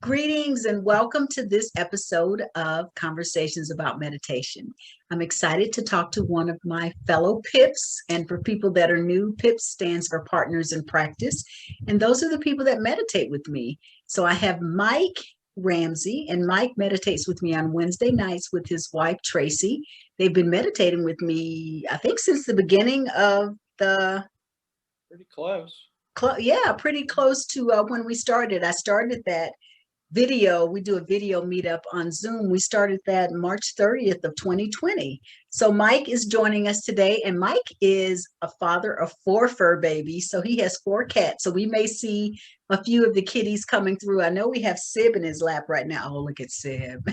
Greetings and welcome to this episode of Conversations about Meditation. I'm excited to talk to one of my fellow PIPs. And for people that are new, PIPs stands for Partners in Practice. And those are the people that meditate with me. So I have Mike Ramsey, and Mike meditates with me on Wednesday nights with his wife, Tracey. They've been meditating with me, I think, since the beginning of the Pretty close. pretty close to when we started. I started that video. We do a video meetup on Zoom. We started that March 30th of 2020. So Mike is joining us today, and Mike is a father of 4 fur babies. So he has 4 cats. So we may see a few of the kitties coming through. I know we have Sib in his lap right now. Oh, look at Sib.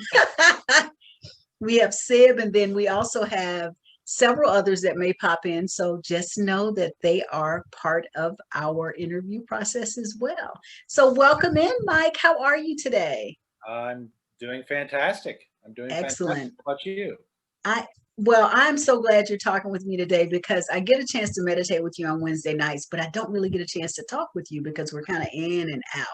We have Sib, and then we also have several others that may pop in. So just know that they are part of our interview process as well. So welcome in, Mike. How are you today? I'm doing fantastic. I'm doing fantastic. Excellent. How about you? I'm so glad you're talking with me today because I get a chance to meditate with you on Wednesday nights, but I don't really get a chance to talk with you because we're kind of in and out.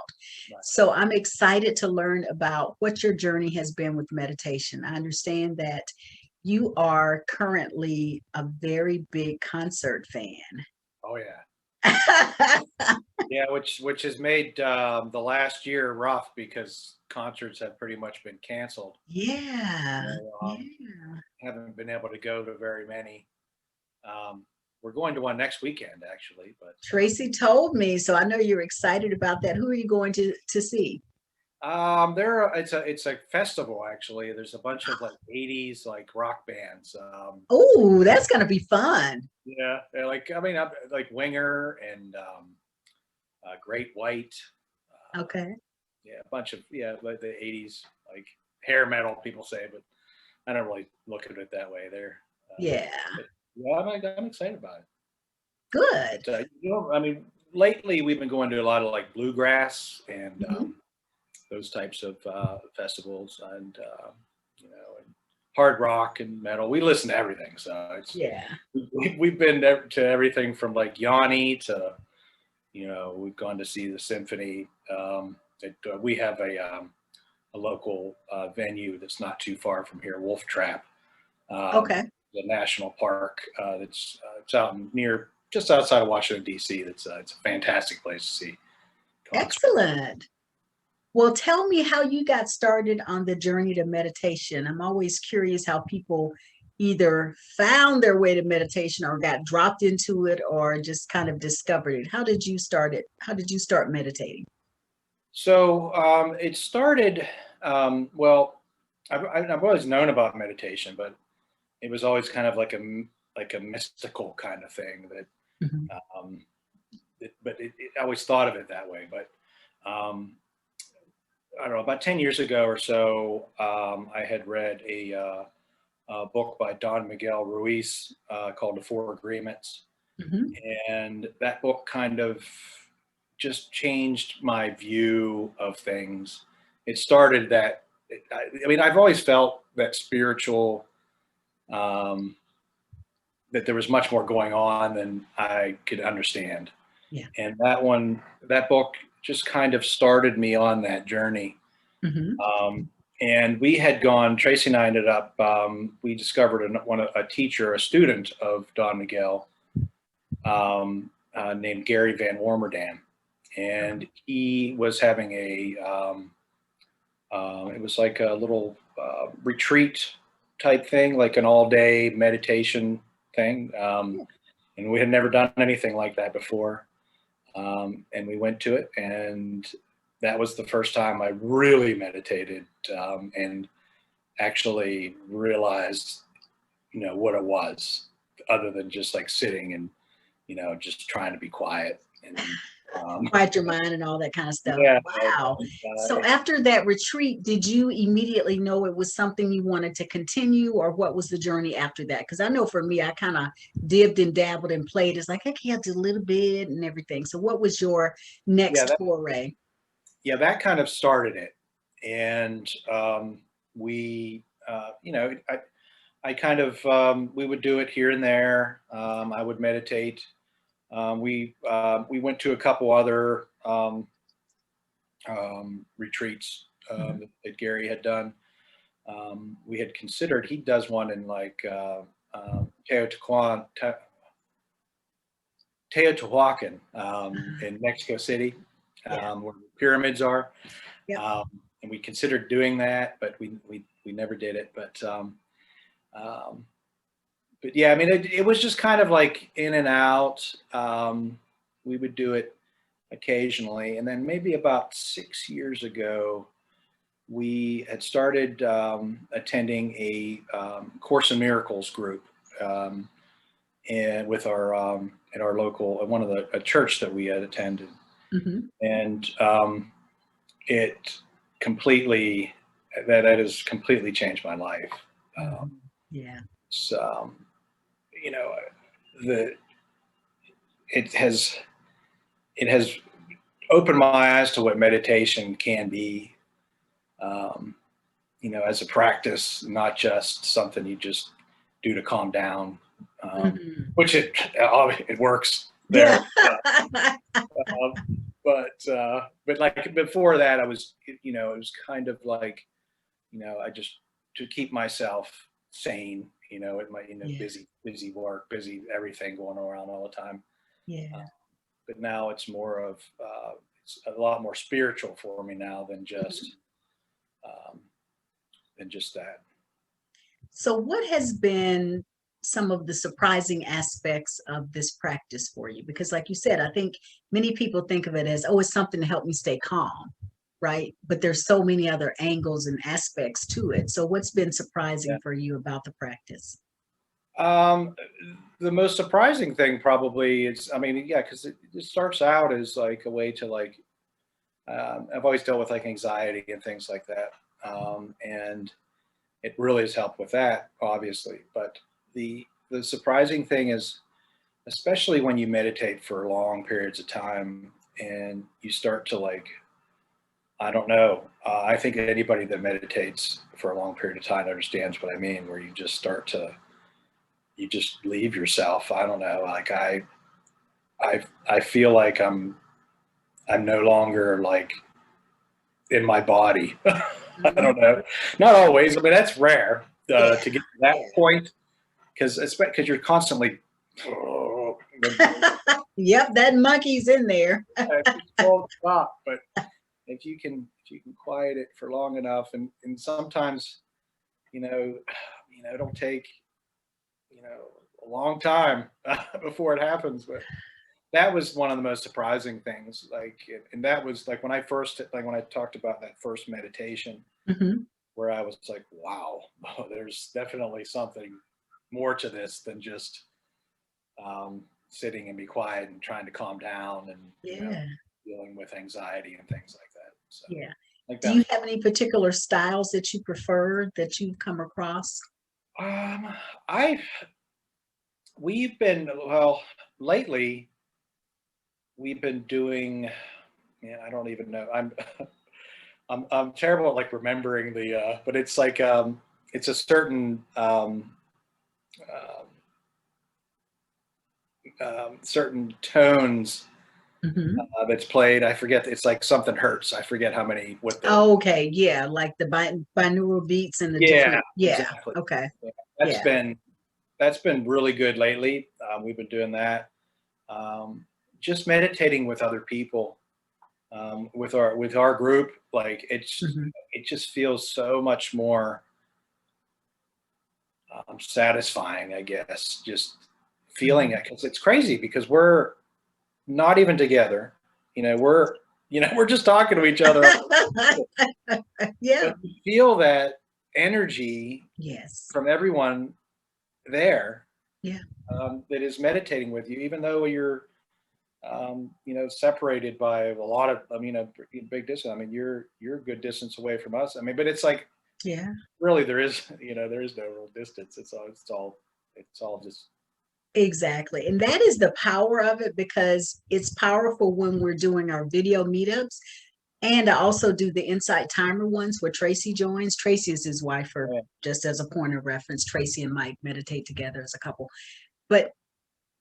Right. So I'm excited to learn about what your journey has been with meditation. I understand that you are currently a very big concert fan. Oh yeah, yeah. Which has made the last year rough because concerts have pretty much been canceled. Yeah, So, yeah. haven't been able to go to very many. We're going to one next weekend actually, but Tracey told me, so I know you're excited about that. Who are you going to see? it's a festival actually. There's a bunch of like '80s like rock bands. Oh, that's going to be fun. Yeah, they're like like Winger and Great White. Okay. Yeah, a bunch of like the '80s like hair metal people say, but I don't really look at it that way. There, Yeah, but yeah, I'm excited about it. good. But, lately we've been going to a lot of like bluegrass and Mhm. those types of festivals, and and hard rock and metal. We listen to everything, so Yeah. we've been to everything from like Yanni to we've gone to see the symphony. We have a local venue that's not too far from here, Wolf Trap, Okay. the national park that's it's out near just outside of Washington D.C. It's a fantastic place to see concerts. Excellent. Well, tell me how you got started on the journey to meditation. I'm always curious how people either found their way to meditation or got dropped into it or just kind of discovered it. How did you start it? How did you start meditating? So it started. Well, I've always known about meditation, but it was always kind of like a mystical kind of thing that. Mhm. Um, I always thought of it that way. But I don't know. About 10 years ago or so, I had read a book by Don Miguel Ruiz called "The Four Agreements," Mhm. and that book kind of just changed my view of things. It started that. I've always felt that um, that there was much more going on than I could understand. Yeah. And that book just kind of started me on that journey. Mhm. Um, and we had gone, Tracey and I ended up, we discovered a teacher, a student of Don Miguel, named Gary Van Warmerdam. And he was having it was like a little retreat type thing, like an all day meditation thing. And we had never done anything like that before. And we went to it, and that was the first time I really meditated, and actually realized, what it was, other than just like sitting and, just trying to be quiet. And Quiet your mind and all that kind of stuff. yeah, Wow. So after that retreat, did you immediately know it was something you wanted to continue, or what was the journey after that? Because I know for me, I kind of dibbed and dabbled and played. It's like, okay, I did a little bit and everything. So what was your yeah, next foray? that kind of started it. And we, I kind of, we would do it here and there. I would meditate. We went to a couple other retreats Mhm. that Gary had done. We had considered, he does one in like Teotihuacan, Teotihuacan in Mexico City, Yeah. where the pyramids are. Yep. And we considered doing that, but we never did it. Um, but yeah, I mean, it was just kind of like in and out. We would do it occasionally. And then maybe about 6 years ago, we had started attending a Course in Miracles group, and with our at our local, one of a church that we had attended, Mhm. and it completely that has completely changed my life. Mhm. Yeah. So, you know, the it has it has opened my eyes to what meditation can be. Um, as a practice, not just something you just do to calm down, Mhm. which it works Yeah. there. Uh, but like before that, I was, it was kind of like, I just to keep myself sane, with my, Yeah. busy work, busy everything going around all the time. Uh, Yeah. but now it's more of, it's a lot more spiritual for me now Mhm. um, than just that. So what has been some of the surprising aspects of this practice for you? Because like you said, I think many people think of it as, oh, it's something to help me stay calm, right? But there's so many other angles and aspects to it. So what's been surprising for you about the practice? Um, the most surprising thing probably is, I mean, yeah, because it starts out as like a way to like, I've always dealt with like anxiety and things like that. And it really has helped with that, obviously. But the surprising thing is, especially when you meditate for long periods of time and you start to like, I don't know. I think anybody that meditates for a long period of time understands what I mean, where you just start to, you just leave yourself. I don't know. Like I feel like I'm no longer like in my body. I Mhm. don't know. Not always. I mean, that's rare Yeah. to get to that Yeah. point because you're constantly. Yep, that monkey's in there. You won't stop. But if you can quiet it for long enough, and sometimes it'll take a long time before it happens, but that was one of the most surprising things. Like, and that was like when I talked about that first meditation, Mhm. where I was like, wow, there's definitely something more to this than just sitting and be quiet and trying to calm down and Yeah. dealing with anxiety and things like that. So, Yeah. like Do you that. have any particular styles that you prefer that you've come across? Um, I we've been well lately. We've been doing. Man, I don't even know. I'm terrible at like remembering but it's like it's a certain um, certain tones Mhm. that's played. I forget. It's like something hertz. I forget how many. What the? Oh, okay, yeah, like the binaural beats and the Yeah, different, yeah, exactly. okay, Yeah. That's yeah. been that's been really good lately. We've been doing that. Um, just meditating with other people, with our group. Like Mhm. it just feels so much more satisfying, I guess. Just feeling Mhm. it because it's crazy because we're not even together. We're we're just talking to each other, Yeah, but you feel that energy yes, from everyone there yeah, that is meditating with you, even though you're separated by a lot of, I mean, a big distance. I mean, you're a good distance away from us. I mean, but it's like yeah, really there is no real distance. It's all just exactly, and that is the power of it because it's powerful when we're doing our video meetups, and I also do the Insight Timer ones where Tracey joins. Tracey is his wife, for yeah, just as a point of reference. Tracey and Mike meditate together as a couple, but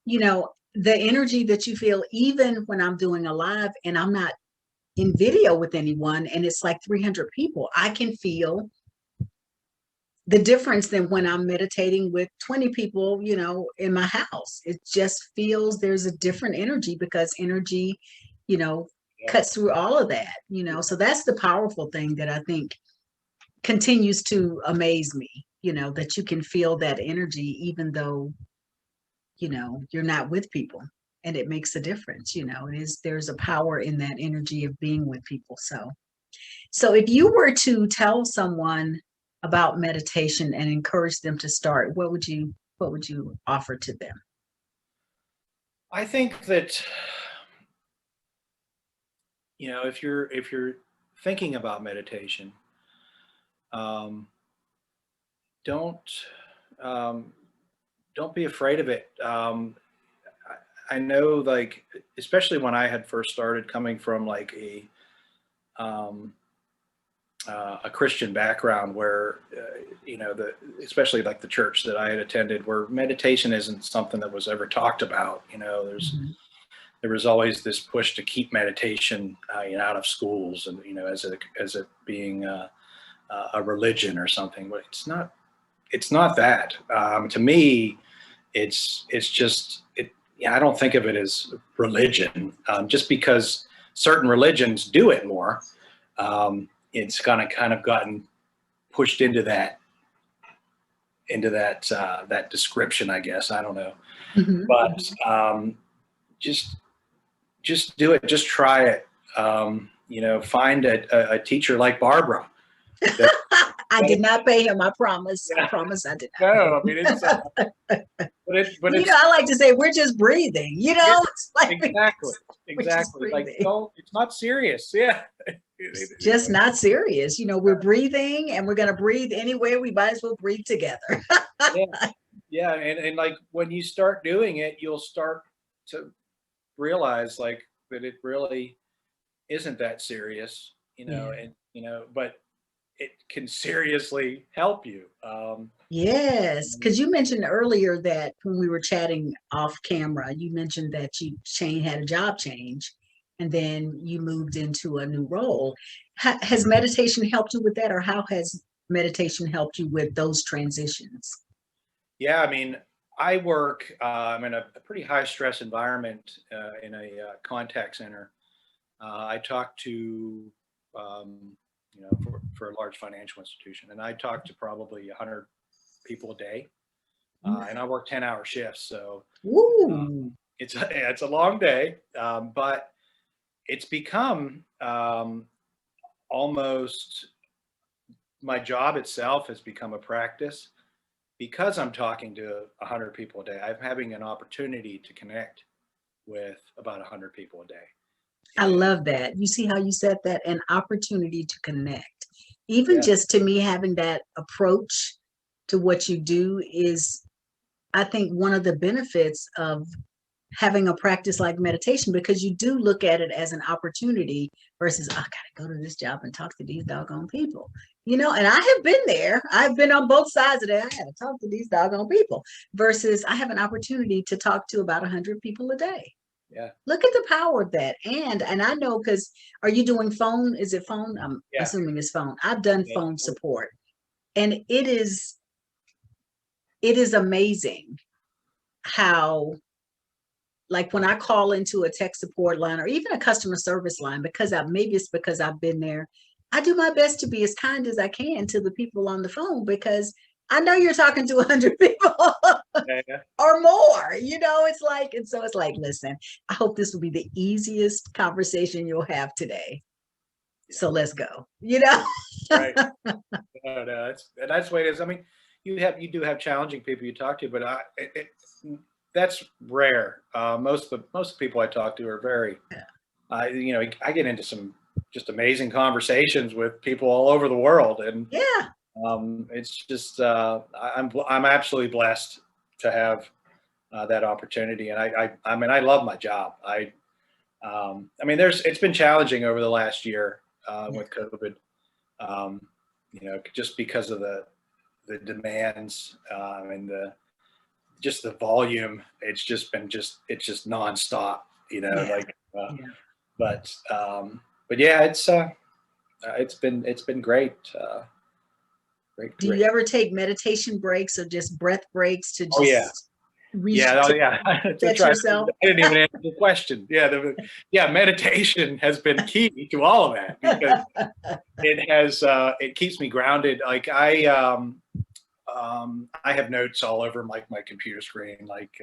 the energy that you feel even when I'm doing a live and I'm not in video with anyone and it's like 300 people, I can feel the difference than when I'm meditating with 20 people, you know, in my house. It just feels there's a different energy because energy, you know, Yeah. cuts through all of that, you know. So that's the powerful thing that I think continues to amaze me, you know, that you can feel that energy even though, you know, you're not with people. And it makes a difference, you know. There's a power in that energy of being with people. So if you were to tell someone about meditation and encourage them to start, what would you offer to them? I think that, you know, if you're thinking about meditation, um, don't um, don't be afraid of it. I know, like, especially when I had first started coming from like um, a Christian background, where you know, especially like the church that I had attended, where meditation isn't something that was ever talked about. You know, Mhm. there was always this push to keep meditation, you know, out of schools, and, you know, as it being a religion or something. But it's not that. To me, it's just it. Yeah, I don't think of it as religion. Just because certain religions do it more, it's kind of gotten pushed into that description, I guess. I don't know, Mhm. but just just do it. Just try it. You know, find a teacher like Barbara. That, I did not pay him. I promise. I yeah, promise I did not pay no, I mean it's him. but You know, it's I like to say we're just breathing, you yeah, know, it's like exactly, we're just exactly. Like, breathing. don't. It's not serious. Yeah. It's just not serious. You know, we're breathing and we're going to breathe anywhere. We might as well breathe together. Yeah, yeah, and like when you start doing it, you'll start to realize like that it really isn't that serious, you know, Yeah. and you know, but it can seriously help you. Yes, because you mentioned earlier that when we were chatting off camera, you mentioned that had a job change and then you moved into a new role. Has meditation helped you with that, or how has meditation helped you with those transitions? Yeah, I mean, I work. I'm in a pretty high stress environment in a contact center. I talk to, you know, for a large financial institution, and I talk to probably 100 people a day, and I work 10-hour shifts, so uh, Ooh, it's a long day, but it's become almost my job itself has become a practice because I'm talking to 100 people a day. I'm having an opportunity to connect with about 100 people a day, I and love that. You see how you said that? An opportunity to connect. Even yeah, just to me, having that approach to what you do is, I think, one of the benefits of having a practice like meditation, because you do look at it as an opportunity versus, "Oh, I gotta go to this job and talk to these doggone people." You know, and I have been there. I've been on both sides of that. I had to talk to these doggone people versus I have an opportunity to talk to about 100 people a day. yeah, Look at the power of that. And I know, because are you doing phone? Is it phone? I'm yeah, assuming it's phone. I've done yeah. phone support, and it is amazing how, like, when I call into a tech support line or even a customer service line, because maybe it's because I've been there, I do my best to be as kind as I can to the people on the phone, because I know you're talking to 100 people Yeah, yeah. or more, you know. It's like, and so it's like, listen, I hope this will be the easiest conversation you'll have today. Yeah. So let's go, you know. Right. No, no, that's the way it is. I mean, you do have challenging people you talk to, but that's rare. Most of the people I talk to are very, you know, I get into some just amazing conversations with people all over the world, and Yeah. it's just I'm absolutely blessed to have that opportunity, and I mean, I love my job. I mean, it's been challenging over the last year with COVID. Um, you know, just because of the demands and the volume. It's just been it's just nonstop. You know, Yeah. like Yeah. but but yeah, it's been great. Great. Do you ever take meditation breaks or just breath breaks to Oh yeah. just Yeah, oh yeah, that's set right. yourself? I didn't even answer the question. Yeah, yeah, meditation has been key to all of that because it has it keeps me grounded. Like I have notes all over my computer screen. Like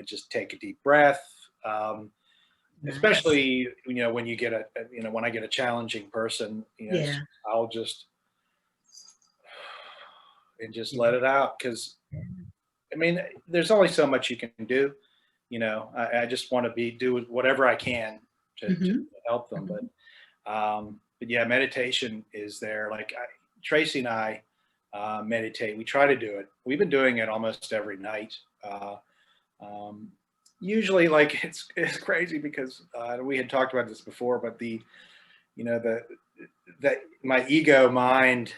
just take a deep breath. Nice. Especially when you get when I get a challenging person, Yeah. I'll just let it out because I mean, there's only so much you can do. I just want to do whatever I can to help them. But yeah, meditation is there. Like Tracey and I meditate. We try to do it. We've been doing it almost every night. Usually, like it's crazy because we had talked about this before, but that my ego mind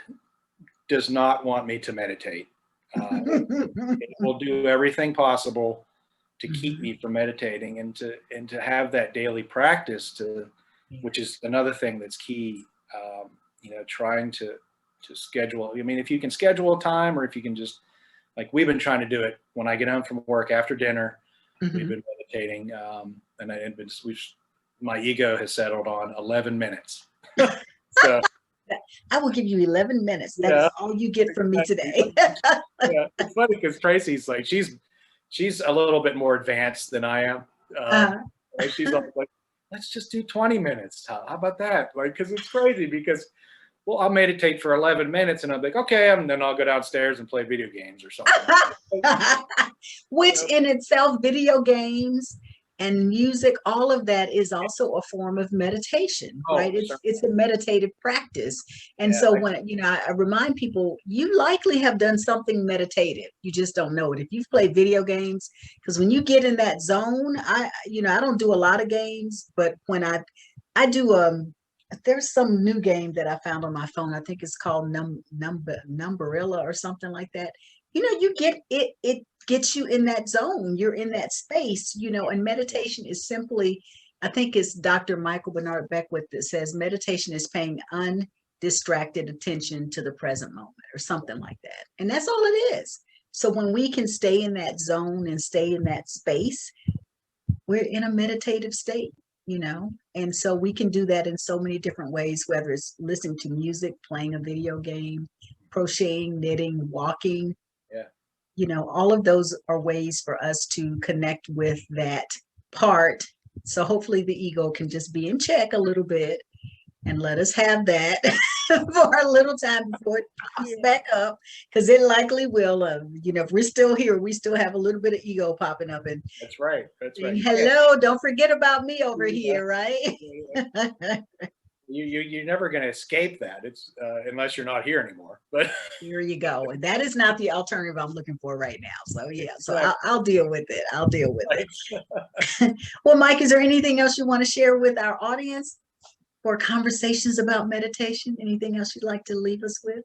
does not want me to meditate. It will do everything possible to keep me from meditating and to have that daily practice which is another thing that's key. Trying to schedule. I mean, if you can schedule a time, or if you can just like we've been trying to do it when I get home from work after dinner. We've been meditating, and my ego has settled on 11 minutes. So. I will give you 11 minutes. That's all you get from me today. Yeah, it's funny because Tracey's like she's a little bit more advanced than I am. She's like, let's just do 20 minutes. How about that? Like, because it's crazy because I'll meditate for 11 minutes and I'm like, okay, and then I'll go downstairs and play video games or something. Which in itself, video games and music, all of that is also a form of meditation, right? It's a meditative practice. And so when, I remind people, you likely have done something meditative. You just don't know it. If you've played video games, because when you get in that zone, I don't do a lot of games, but when I do, there's some new game that I found on my phone. I think it's called Numberilla or something like that. You get it gets you in that zone. You're in that space, and meditation is simply, I think it's Dr. Michael Bernard Beckwith that says meditation is paying undistracted attention to the present moment or something like that. And that's all it is. So when we can stay in that zone and stay in that space, we're in a meditative state, and so we can do that in so many different ways, whether it's listening to music, playing a video game, crocheting, knitting, walking. All of those are ways for us to connect with that part. So hopefully the ego can just be in check a little bit and let us have that for a little time before it pops back up, because it likely will. If we're still here, we still have a little bit of ego popping up. And that's right. Hello, don't forget about me over here, right? You're never going to escape that. It's unless you're not here anymore. But here you go. And that is not the alternative I'm looking for right now. So so I'll deal with it. It. Well, Mike, is there anything else you want to share with our audience for conversations about meditation? Anything else you'd like to leave us with?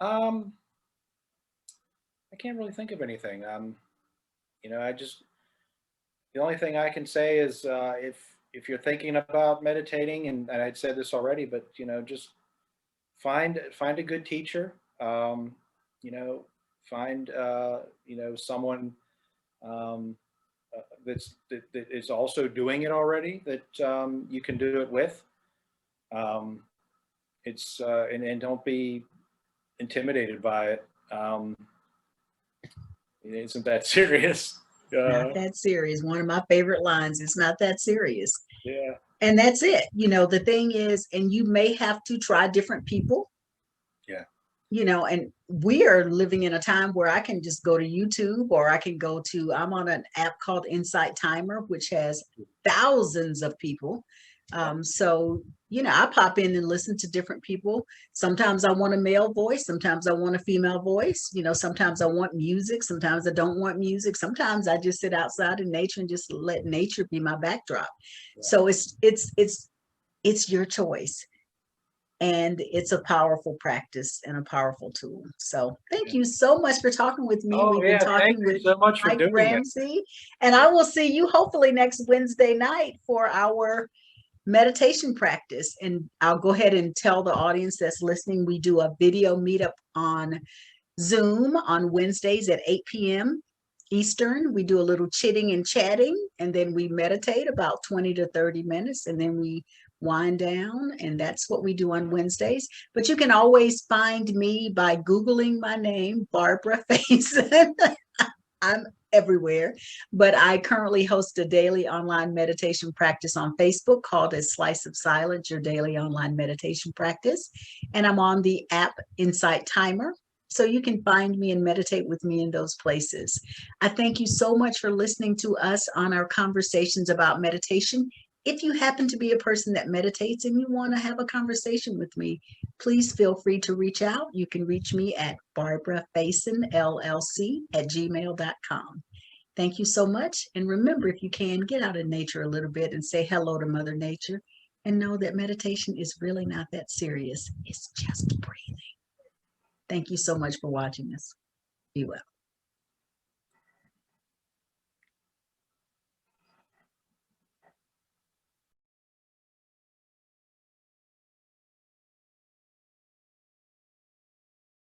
I can't really think of anything. The only thing I can say is if you're thinking about meditating, and I'd said this already, but just find a good teacher. Find someone that is also doing it already that you can do it with. And don't be intimidated by it. It isn't that serious. Not that serious. One of my favorite lines. It's not that serious. Yeah. And that's it. The thing is, and you may have to try different people. Yeah. And we are living in a time where I can just go to YouTube, or I can I'm on an app called Insight Timer, which has thousands of people. So, I pop in and listen to different people. Sometimes I want a male voice. Sometimes I want a female voice. Sometimes I want music. Sometimes I don't want music. Sometimes I just sit outside in nature and just let nature be my backdrop. Yeah. So it's your choice. And it's a powerful practice and a powerful tool. So thank you so much for talking with me. We've been talking with so much Mike Ramsey. And I will see you hopefully next Wednesday night for our meditation practice. And I'll go ahead and tell the audience that's listening, we do a video meetup on Zoom on Wednesdays at 8 p.m. Eastern. We do a little chitting and chatting, and then we meditate about 20 to 30 minutes, and then we wind down, and that's what we do on Wednesdays. But you can always find me by Googling my name, Barbara Faison. I'm everywhere, but I currently host a daily online meditation practice on Facebook called A Slice of Silence, your daily online meditation practice. And I'm on the app Insight Timer. So you can find me and meditate with me in those places. I thank you so much for listening to us on our conversations about meditation. If you happen to be a person that meditates and you want to have a conversation with me, please feel free to reach out. You can reach me at barbarafaisonllc@gmail.com. Thank you so much. And remember, if you can, get out in nature a little bit and say hello to Mother Nature, and know that meditation is really not that serious. It's just breathing. Thank you so much for watching us. Be well.